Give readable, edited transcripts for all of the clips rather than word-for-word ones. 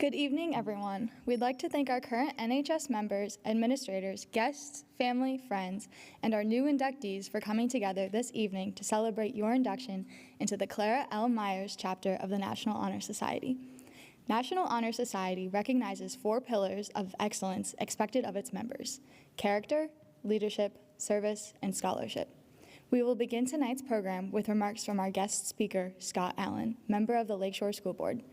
Good evening, everyone. We'd like to thank our current NHS members, administrators, guests, family, friends, and our new inductees for coming together this evening to celebrate your induction into the Clara L. Myers chapter of the National Honor Society. National Honor Society recognizes 4 pillars of excellence expected of its members: character, leadership, service, and scholarship. We will begin tonight's program with remarks from our guest speaker, Scott Allen, member of the Lakeshore School Board.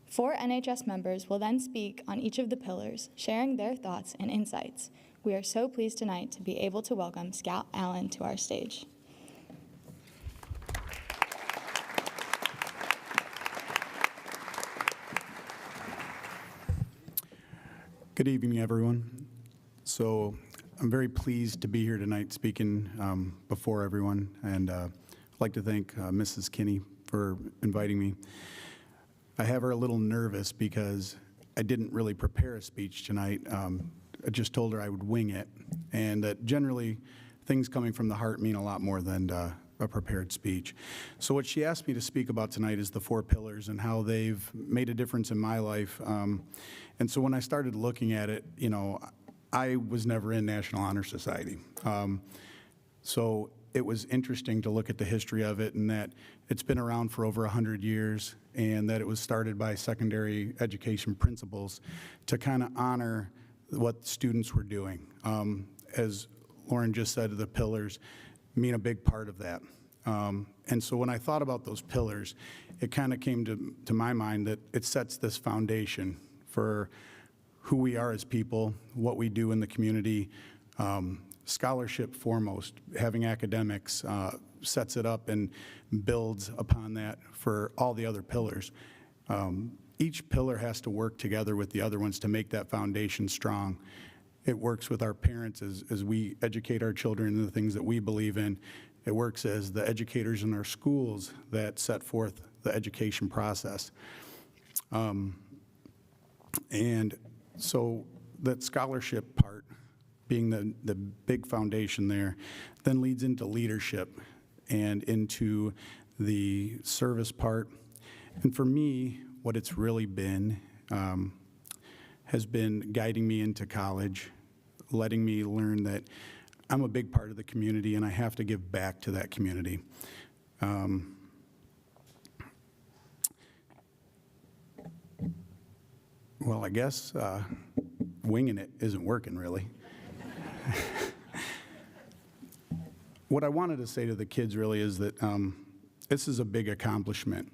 4 NHS members will then speak on each of the pillars, sharing their thoughts and insights. We are so pleased tonight to be able to welcome Scott Allen to our stage. Good evening, everyone. So I'm very pleased to be here tonight speaking before everyone, and I'd like to thank Mrs. Kinney for inviting me. I have her a little nervous because I didn't really prepare a speech tonight. I just told her I would wing it, and that generally things coming from the heart mean a lot more than a prepared speech. So what she asked me to speak about tonight is the 4 pillars and how they've made a difference in my life. And so when I started looking at it, you know, I was never in National Honor Society. So it was interesting to look at the history of it, and that it's been around for over 100 years, and that it was started by secondary education principals to kind of honor what students were doing. As Lauren just said, the pillars mean a big part of that. And so when I thought about those pillars, it kind of came to my mind that it sets this foundation for who we are as people, what we do in the community. Scholarship foremost, having academics sets it up and builds upon that for all the other pillars. Each pillar has to work together with the other ones to make that foundation strong. It works with our parents as we educate our children in the things that we believe in. It works as the educators in our schools that set forth the education process. And so that scholarship part, being the big foundation there, then leads into leadership and into the service part. And for me, what it's really been has been guiding me into college, letting me learn that I'm a big part of the community and I have to give back to that community. Well, I guess winging it isn't working really. What I wanted to say to the kids really is that this is a big accomplishment.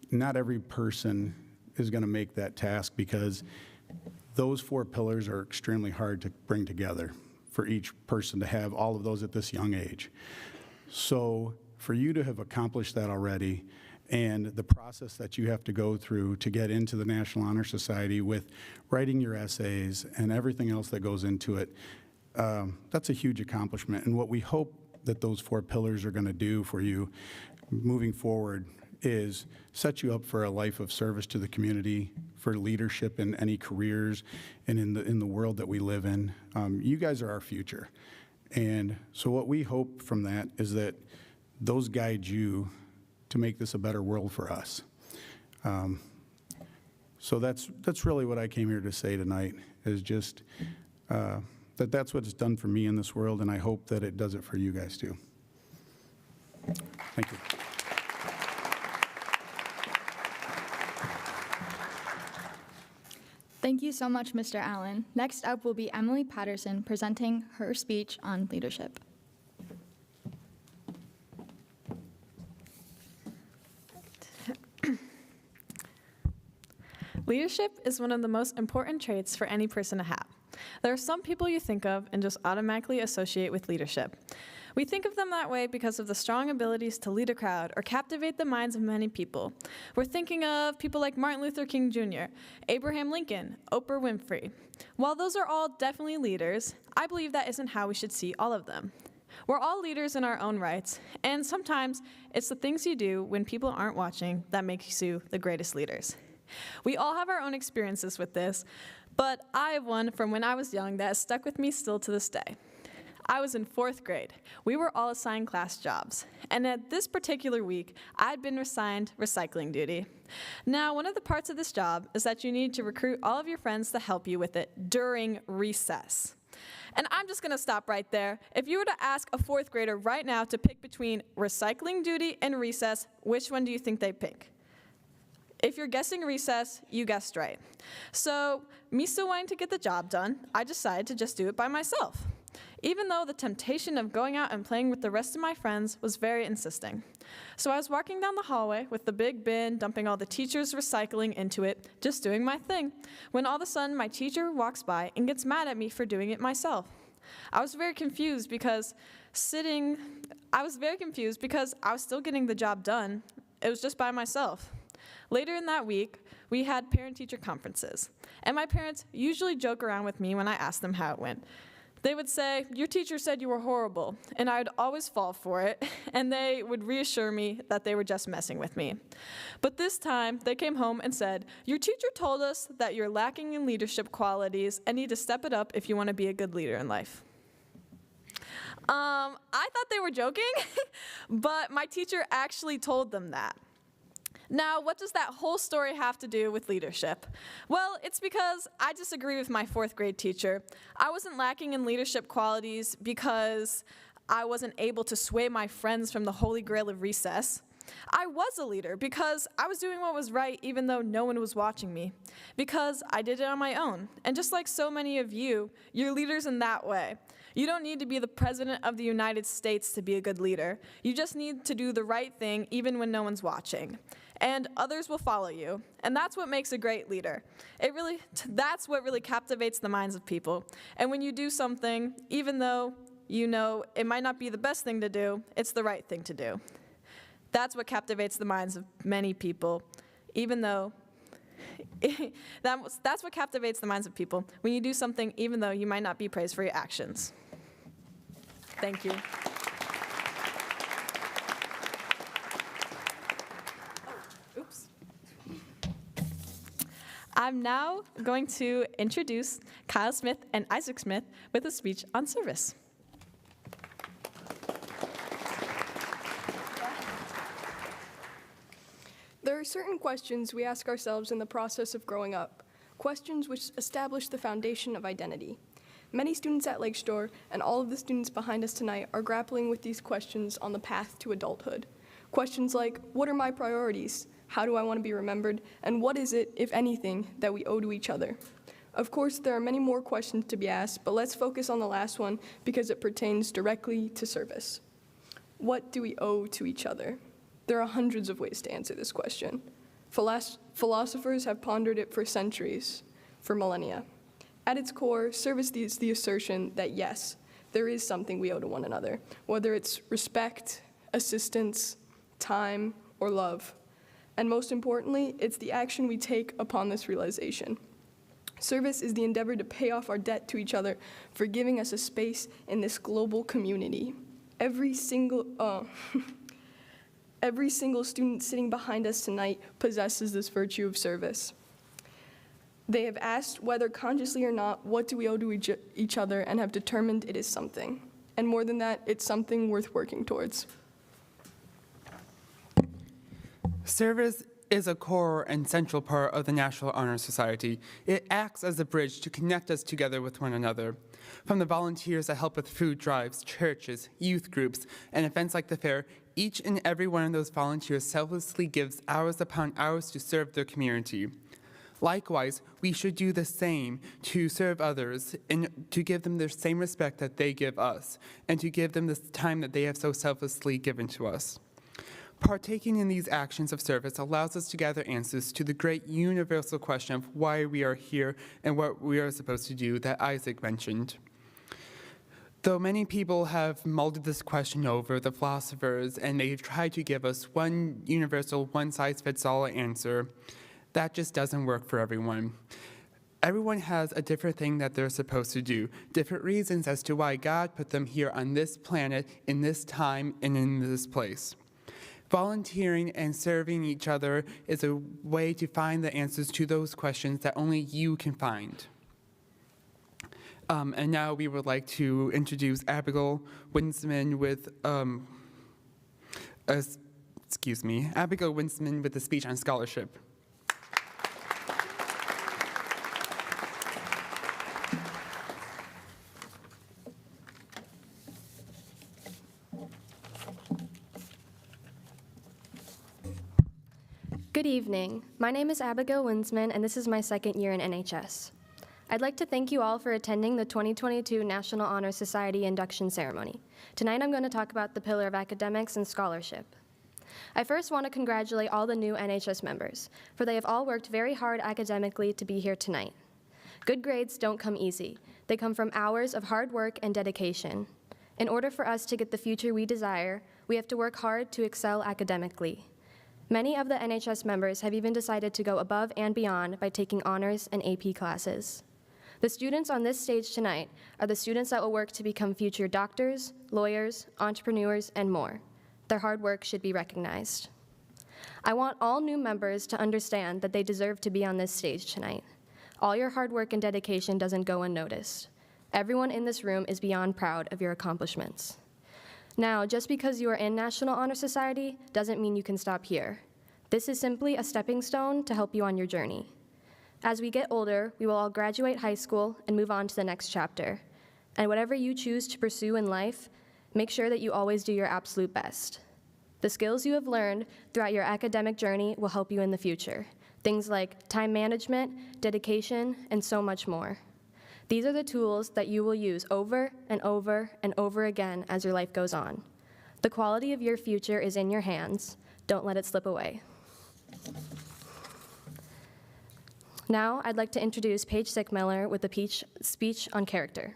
Not every person is going to make that task, because those 4 pillars are extremely hard to bring together for each person to have all of those at this young age. So for you to have accomplished that already, and the process that you have to go through to get into the National Honor Society with writing your essays and everything else that goes into it, that's a huge accomplishment. And what we hope that those 4 pillars are going to do for you moving forward is set you up for a life of service to the community, for leadership in any careers and in the world that we live in. You guys are our future. And so what we hope from that is that those guide you to make this a better world for us. So that's really what I came here to say tonight, is just that's what it's done for me in this world, and I hope that it does it for you guys too. Thank you. Thank you so much, Mr. Allen. Next up will be Emily Patterson presenting her speech on leadership. Leadership is one of the most important traits for any person to have. There are some people you think of and just automatically associate with leadership. We think of them that way because of the strong abilities to lead a crowd or captivate the minds of many people. We're thinking of people like Martin Luther King Jr., Abraham Lincoln, Oprah Winfrey. While those are all definitely leaders, I believe that isn't how we should see all of them. We're all leaders in our own rights, and sometimes it's the things you do when people aren't watching that makes you the greatest leaders. We all have our own experiences with this, but I have one from when I was young that has stuck with me still to this day. I was in 4th grade. We were all assigned class jobs. And at this particular week, I'd been assigned recycling duty. Now, one of the parts of this job is that you need to recruit all of your friends to help you with it during recess. And I'm just going to stop right there. If you were to ask a 4th grader right now to pick between recycling duty and recess, which one do you think they'd pick? If you're guessing recess, you guessed right. So, me still wanting to get the job done, I decided to just do it by myself, even though the temptation of going out and playing with the rest of my friends was very insisting. So I was walking down the hallway with the big bin, dumping all the teacher's recycling into it, just doing my thing, when all of a sudden my teacher walks by and gets mad at me for doing it myself. I was very confused because I was still getting the job done. It was just by myself. Later in that week, we had parent-teacher conferences, and my parents usually joke around with me when I ask them how it went. They would say, "Your teacher said you were horrible," and I would always fall for it, and they would reassure me that they were just messing with me. But this time, they came home and said, "Your teacher told us that you're lacking in leadership qualities and need to step it up if you want to be a good leader in life." I thought they were joking, but my teacher actually told them that. Now, what does that whole story have to do with leadership? Well, it's because I disagree with my 4th grade teacher. I wasn't lacking in leadership qualities because I wasn't able to sway my friends from the holy grail of recess. I was a leader because I was doing what was right even though no one was watching me, because I did it on my own. And just like so many of you, you're leaders in that way. You don't need to be the President of the United States to be a good leader. You just need to do the right thing even when no one's watching. And others will follow you. And that's what makes a great leader. That's what really captivates the minds of people. And when you do something, even though you know it might not be the best thing to do, it's the right thing to do. That's what captivates the minds of many people, even though that's what captivates the minds of people, when you do something even though you might not be praised for your actions. Thank you. Oops. I'm now going to introduce Kyle Smith and Isaac Smith with a speech on service. There are certain questions we ask ourselves in the process of growing up, questions which establish the foundation of identity. Many students at Lakeshore and all of the students behind us tonight are grappling with these questions on the path to adulthood. Questions like, what are my priorities? How do I want to be remembered? And what is it, if anything, that we owe to each other? Of course, there are many more questions to be asked, but let's focus on the last one because it pertains directly to service. What do we owe to each other? There are hundreds of ways to answer this question. Philosophers have pondered it for centuries, for millennia. At its core, service is the assertion that yes, there is something we owe to one another, whether it's respect, assistance, time, or love. And most importantly, it's the action we take upon this realization. Service is the endeavor to pay off our debt to each other for giving us a space in this global community. Every single student sitting behind us tonight possesses this virtue of service. They have asked, whether consciously or not, what do we owe to each other, and have determined it is something. And more than that, it's something worth working towards. Service is a core and central part of the National Honor Society. It acts as a bridge to connect us together with one another. From the volunteers that help with food drives, churches, youth groups, and events like the fair, each and every one of those volunteers selflessly gives hours upon hours to serve their community. Likewise, we should do the same to serve others and to give them the same respect that they give us, and to give them the time that they have so selflessly given to us. Partaking in these actions of service allows us to gather answers to the great universal question of why we are here and what we are supposed to do that Isaac mentioned. Though many people have mulled this question over, the philosophers, and they've tried to give us one universal, one-size-fits-all answer, that just doesn't work for everyone. Everyone has a different thing that they're supposed to do, different reasons as to why God put them here on this planet, in this time, and in this place. Volunteering and serving each other is a way to find the answers to those questions that only you can find. And now we would like to introduce Abigail Winsman with, Abigail Winsman with the speech on scholarship. Good evening. My name is Abigail Winsman, and this is my second year in NHS. I'd like to thank you all for attending the 2022 National Honor Society induction ceremony. Tonight I'm going to talk about the pillar of academics and scholarship. I first want to congratulate all the new NHS members, for they have all worked very hard academically to be here tonight. Good grades don't come easy. They come from hours of hard work and dedication. In order for us to get the future we desire, we have to work hard to excel academically. Many of the NHS members have even decided to go above and beyond by taking honors and AP classes. The students on this stage tonight are the students that will work to become future doctors, lawyers, entrepreneurs, and more. Their hard work should be recognized. I want all new members to understand that they deserve to be on this stage tonight. All your hard work and dedication doesn't go unnoticed. Everyone in this room is beyond proud of your accomplishments. Now, just because you are in National Honor Society doesn't mean you can stop here. This is simply a stepping stone to help you on your journey. As we get older, we will all graduate high school and move on to the next chapter. And whatever you choose to pursue in life, make sure that you always do your absolute best. The skills you have learned throughout your academic journey will help you in the future. Things like time management, dedication, and so much more. These are the tools that you will use over and over and over again as your life goes on. The quality of your future is in your hands. Don't let it slip away. Now, I'd like to introduce Paige Sickmiller with the speech on character.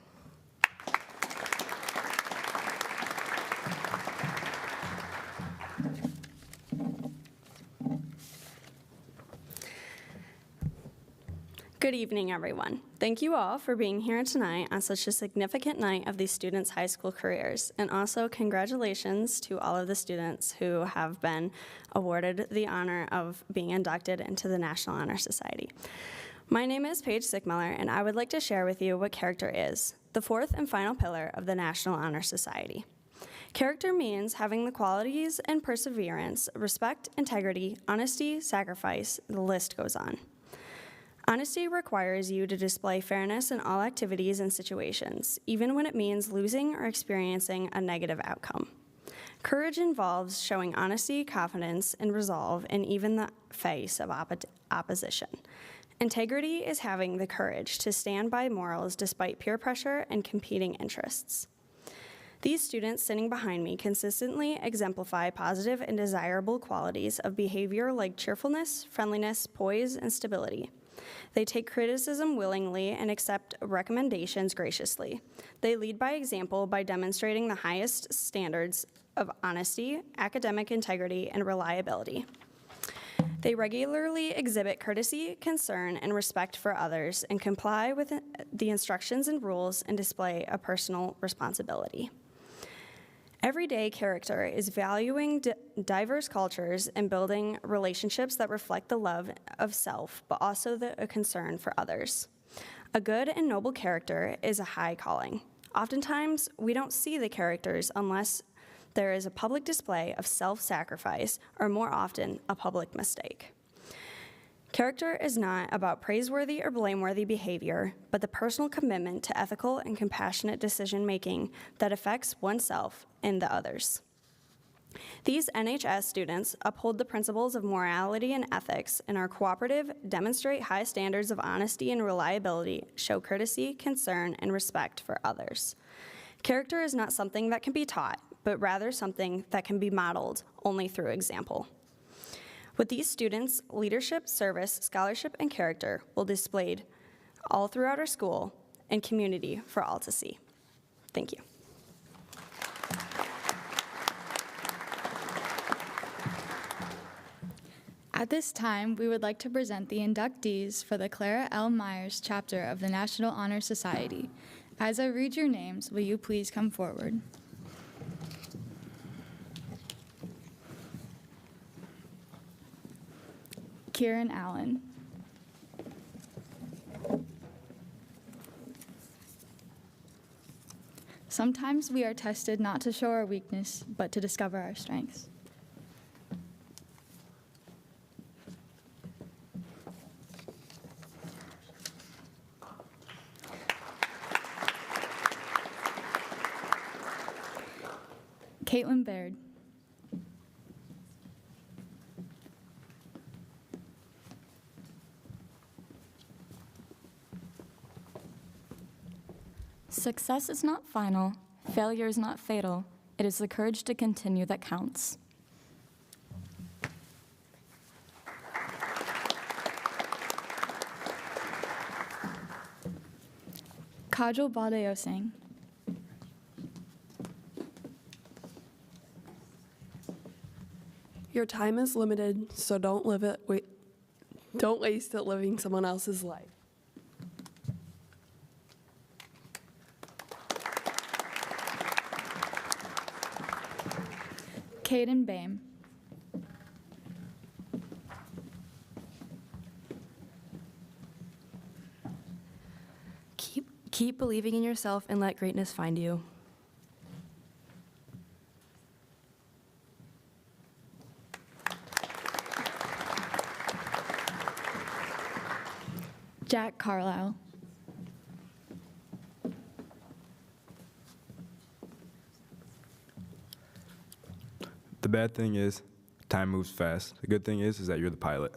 Good evening, everyone. Thank you all for being here tonight on such a significant night of these students' high school careers. And also, congratulations to all of the students who have been awarded the honor of being inducted into the National Honor Society. My name is Paige Sickmiller, and I would like to share with you what character is, the fourth and final pillar of the National Honor Society. Character means having the qualities and perseverance, respect, integrity, honesty, sacrifice, the list goes on. Honesty requires you to display fairness in all activities and situations, even when it means losing or experiencing a negative outcome. Courage involves showing honesty, confidence, and resolve in even the face of opposition. Integrity is having the courage to stand by morals despite peer pressure and competing interests. These students sitting behind me consistently exemplify positive and desirable qualities of behavior like cheerfulness, friendliness, poise, and stability. They take criticism willingly and accept recommendations graciously. They lead by example by demonstrating the highest standards of honesty, academic integrity, and reliability. They regularly exhibit courtesy, concern, and respect for others and comply with the instructions and rules and display a personal responsibility. Everyday character is valuing diverse cultures and building relationships that reflect the love of self, but also a concern for others. A good and noble character is a high calling. Oftentimes, we don't see the characters unless there is a public display of self-sacrifice, or more often, a public mistake. Character is not about praiseworthy or blameworthy behavior, but the personal commitment to ethical and compassionate decision-making that affects oneself and the others. These NHS students uphold the principles of morality and ethics and are cooperative, demonstrate high standards of honesty and reliability, show courtesy, concern, and respect for others. Character is not something that can be taught, but rather something that can be modeled only through example. With these students, leadership, service, scholarship, and character will be displayed all throughout our school and community for all to see. Thank you. At this time, we would like to present the inductees for the Clara L. Myers chapter of the National Honor Society. As I read your names, will you please come forward? Kieran Allen. Sometimes we are tested not to show our weakness, but to discover our strengths. Caitlin Baird. Success is not final, failure is not fatal. It is the courage to continue that counts. Kajal Baldeo Singh. Your time is limited, so don't waste it living someone else's life. Caden Bame. Keep believing in yourself and let greatness find you. Jack Carlisle. The bad thing is, time moves fast. The good thing is that you're the pilot.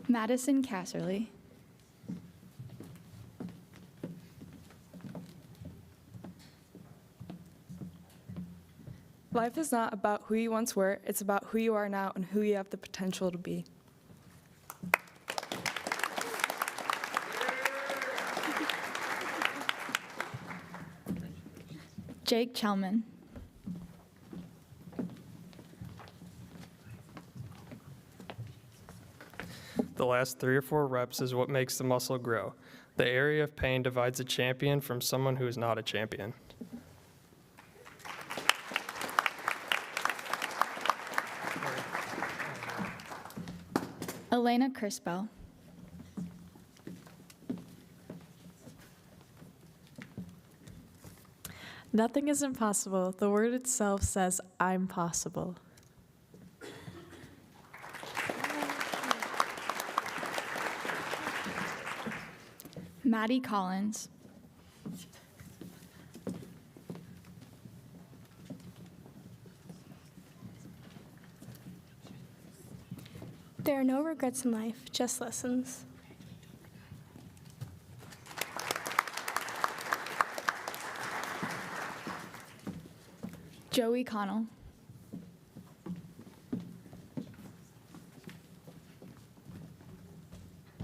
Madison Casserly. Life is not about who you once were, it's about who you are now and who you have the potential to be. Jake Chelman. The last 3 or 4 reps is what makes the muscle grow. The area of pain divides a champion from someone who is not a champion. Elena Crispell. Nothing is impossible. The word itself says, I'm possible. Maddie Collins. There are no regrets in life, just lessons. Joey Connell.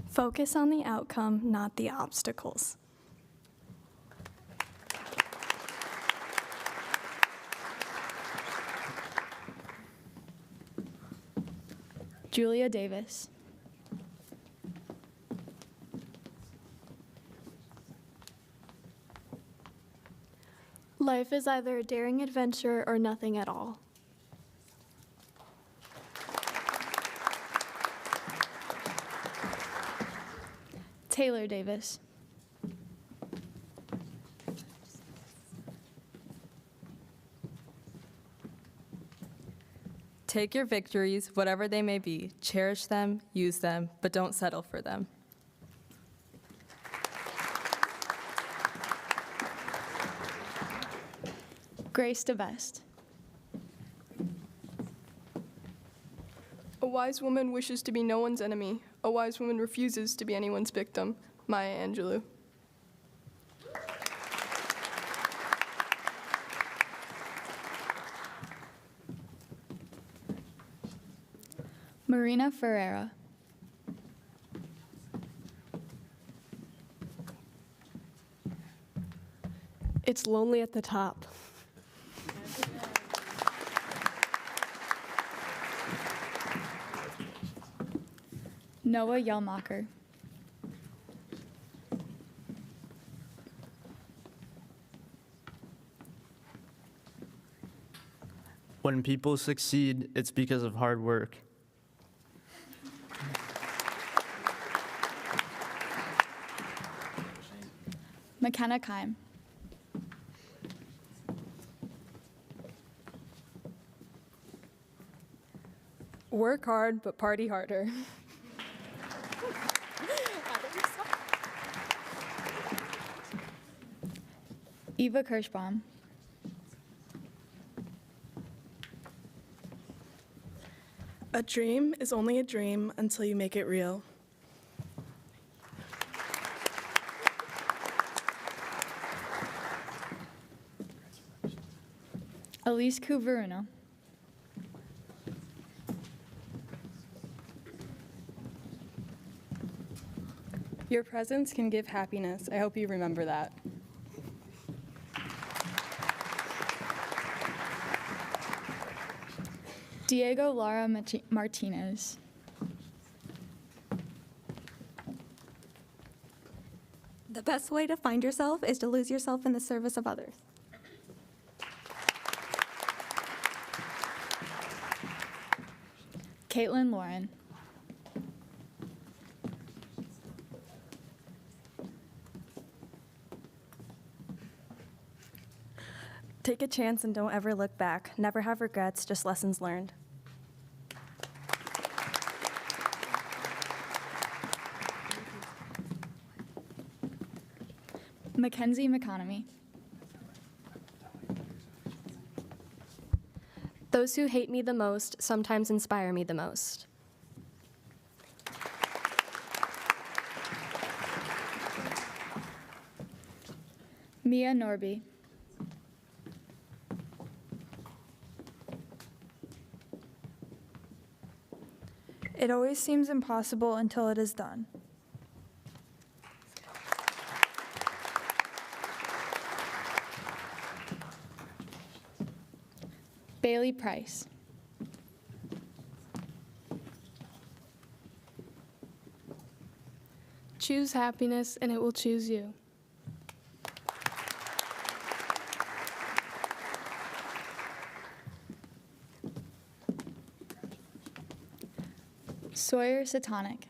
Focus on the outcome, not the obstacles. Julia Davis. Life is either a daring adventure or nothing at all. Taylor Davis. Take your victories, whatever they may be, cherish them, use them, but don't settle for them. Grace DeBest. A wise woman wishes to be no one's enemy. A wise woman refuses to be anyone's victim. Maya Angelou. Marina Ferreira. It's lonely at the top. Noah Yelmacher. When people succeed, it's because of hard work. McKenna Kime. Work hard, but party harder. Eva Kirschbaum. A dream is only a dream until you make it real. Elise Kuvaruna. Your presence can give happiness. I hope you remember that. Diego Lara Martinez. The best way to find yourself is to lose yourself in the service of others. Caitlin Lauren. Take a chance and don't ever look back. Never have regrets, just lessons learned. Mackenzie McConomy. Those who hate me the most sometimes inspire me the most. Mia Norby. It always seems impossible until it is done. Bailey Price. Choose happiness and it will choose you. Sawyer Satonic.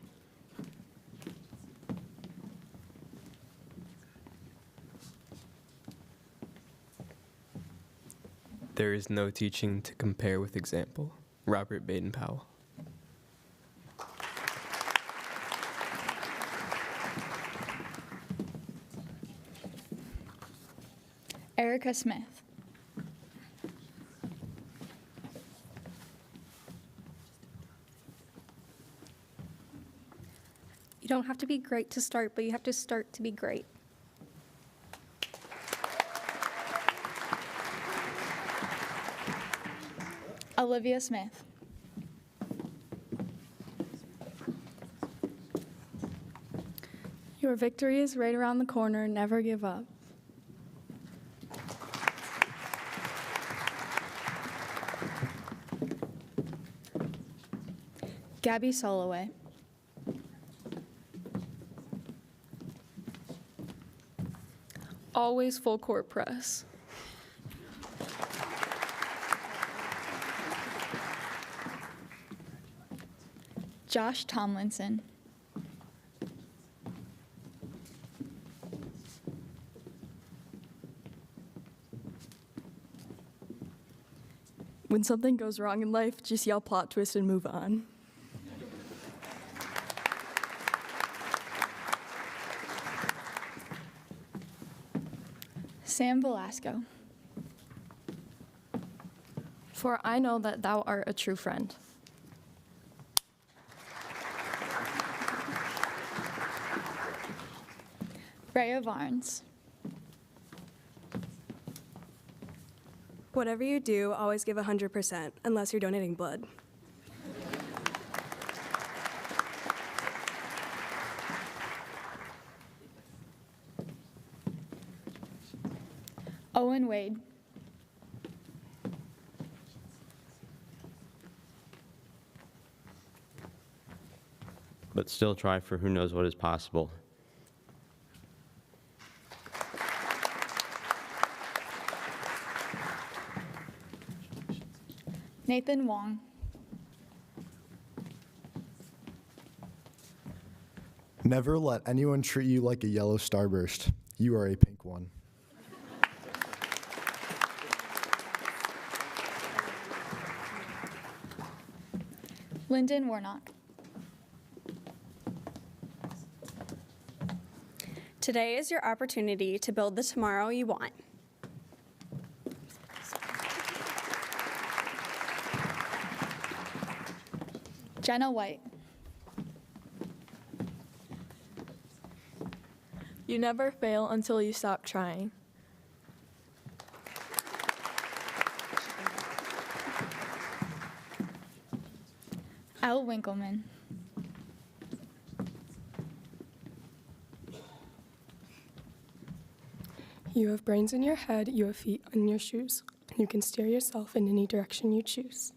There is no teaching to compare with example. Robert Baden-Powell. Erica Smith. You don't have to be great to start, but you have to start to be great. Olivia Smith. Your victory is right around the corner. Never give up. Gabby Soloway. Always full court press. Josh Tomlinson. When something goes wrong in life, just yell plot twist and move on. Sam Velasco. For I know that thou art a true friend. Rhea Varnes. Whatever you do, always give 100%, unless you're donating blood. Owen Wade. But still try for who knows what is possible. Nathan Wong. Never let anyone treat you like a yellow starburst. You are a pink one. Lyndon Warnock. Today is your opportunity to build the tomorrow you want. Jenna White. You never fail until you stop trying. Elle Winkleman. You have brains in your head, you have feet in your shoes. You can steer yourself in any direction you choose.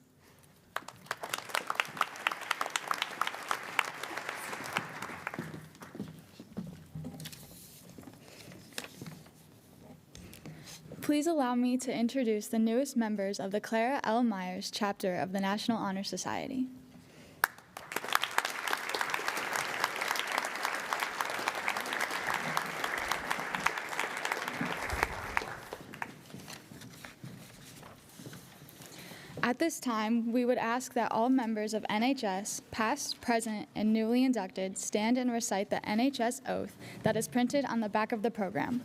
Please allow me to introduce the newest members of the Clara L. Myers chapter of the National Honor Society. At this time, we would ask that all members of NHS, past, present, and newly inducted, stand and recite the NHS oath that is printed on the back of the program.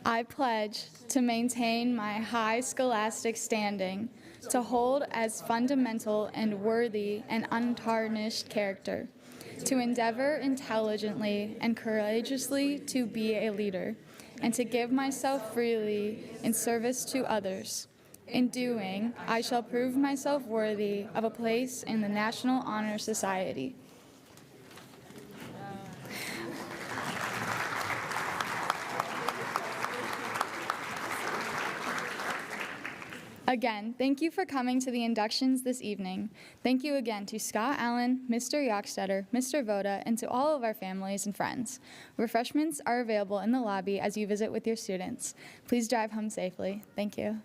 I pledge to maintain my high scholastic standing, to hold as fundamental and worthy and untarnished character, to endeavor intelligently and courageously to be a leader, and to give myself freely in service to others. In doing, I shall prove myself worthy of a place in the National Honor Society. Again, thank you for coming to the inductions this evening. Thank you again to Scott Allen, Mr. Yockstetter, Mr. Voda, and to all of our families and friends. Refreshments are available in the lobby as you visit with your students. Please drive home safely. Thank you.